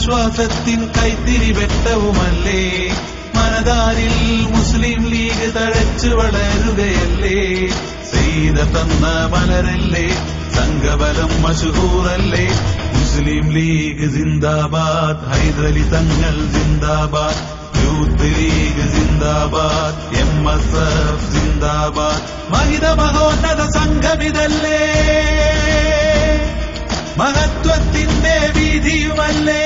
ആശ്വാസത്തിൻ കൈത്തിരി വെട്ടവുമല്ലേ. മനതാരിൽ മുസ്ലിം ലീഗ് തഴച്ചു വളരുകയല്ലേ. ചെയ്ത തന്ന മലരല്ലേ, സംഘബലം മശഹൂറല്ലേ. മുസ്ലിം ലീഗ് ജിന്ദാബാദ്, ഹൈദരലി തങ്ങൾ ജിന്ദാബാദ്. യൂത്ത് ലീഗ് ജിന്ദാബാദ്, MSF ജിന്ദാബാദ്. മഹിത മഹോന്നത സംഘമിതല്ലേ, മഹത്വത്തിന്റെ വീതിയുമല്ലേ.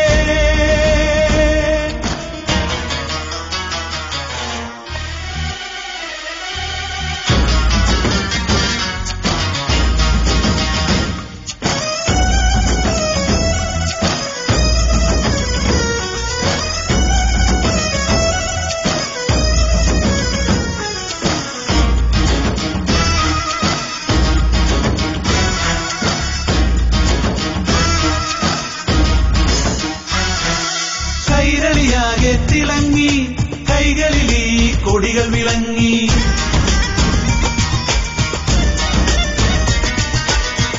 കൈരളിയാകെ തിളങ്ങി, കൈകളിൽ ഈ കൊടികൾ വിളങ്ങി.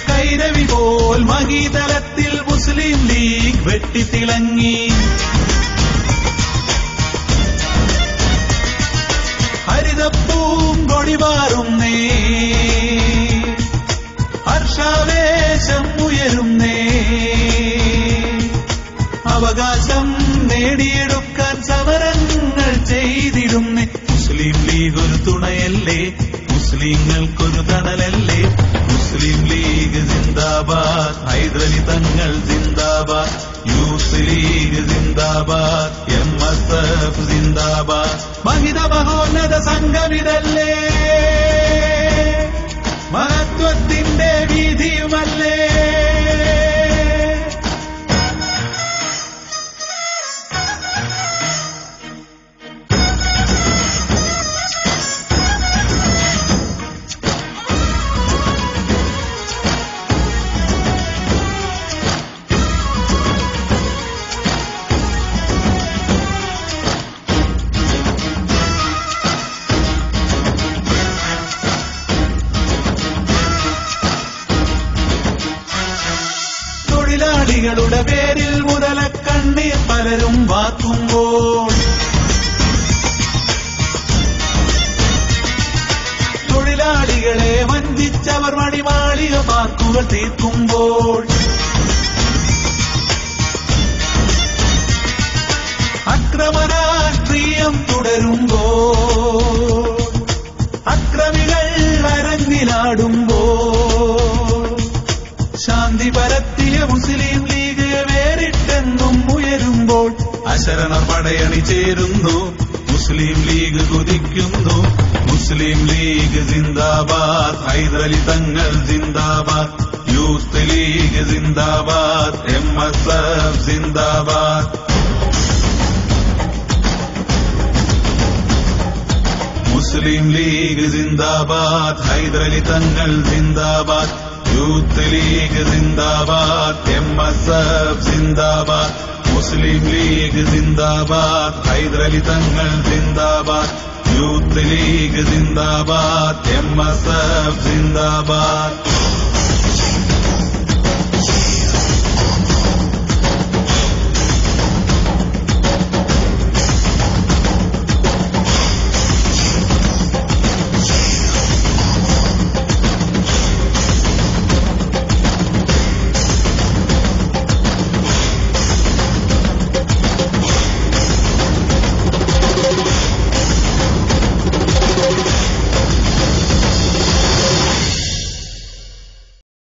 കൈരവി പോൽ മഹീതലത്തിൽ മുസ്ലിം ലീഗ് വെട്ടിത്തിളങ്ങി. ഹരിതപ്പൂം കൊടിപാറുന്നേ, ഹർഷാവേശം ഉയരുന്നേ. അവകാശം നേടിയെടുക്കാൻ സമരങ്ങൾ ചെയ്തിടുന്നേ. മുസ്ലിം ലീഗ് ഒരു തുണയല്ലേ, മുസ്ലിങ്ങൾക്കൊരു തണലല്ലേ. മുസ്ലിം ലീഗ് ജിന്ദാബാദ്, ഹൈദരലി തങ്ങൾ ജിന്ദാബാദ്. യൂത്ത് ലീഗ് ജിന്ദാബാദ്, MSF ജിന്ദാബാദ്. മഹിത മഹോന്നത സംഘമിതല്ലേ, മഹത്വത്തിന്റെ വീതിയുമല്ലേ. തൊഴിലാളികളുടെ പേരിൽ മുതലക്കണ്ണീർ പലരും വാർക്കുമ്പോൾ, തൊഴിലാളികളെ വഞ്ചിച്ചവർ മടിമാളിക വാക്കുകൾ തീർക്കുമ്പോൾ, അക്രമരാഷ്ട്രീയം തുടരുമ്പോൾ, അക്രമികൾ അരങ്ങിലാടുമ്പോൾ, ശാന്തി പരത്തിയ മുസ്ലിം ലീഗ് വേറിട്ടെന്നും ഉയരുമ്പോൾ, അശരണർ പടയണി ചേരുന്നു, മുസ്ലിം ലീഗ് കുതിക്കുന്നു. മുസ്ലിം ലീഗ് ജിന്ദാബാദ്, ഹൈദരലി തങ്ങൾ ജിന്ദാബാദ്. യൂത്ത് ലീഗ് ജിന്ദാബാദ്, MSF ജിന്ദാബാദ്. മുസ്ലിം ലീഗ് ജിന്ദാബാദ്, ഹൈദരലി തങ്ങൾ ജിന്ദാബാദ്. യൂത്ത് ലീഗ് ജിന്ദാബാദ്, MSF ജിന്ദാബാദ്. മുസ്ലിം ലീഗ് ജിന്ദാബാദ്, ഹൈദരലി തങ്ങൾ ജിന്ദാബാദ്. യൂത്ത് ലീഗ് ജിന്ദാബാദ്, MSF ജിന്ദാബാദ്.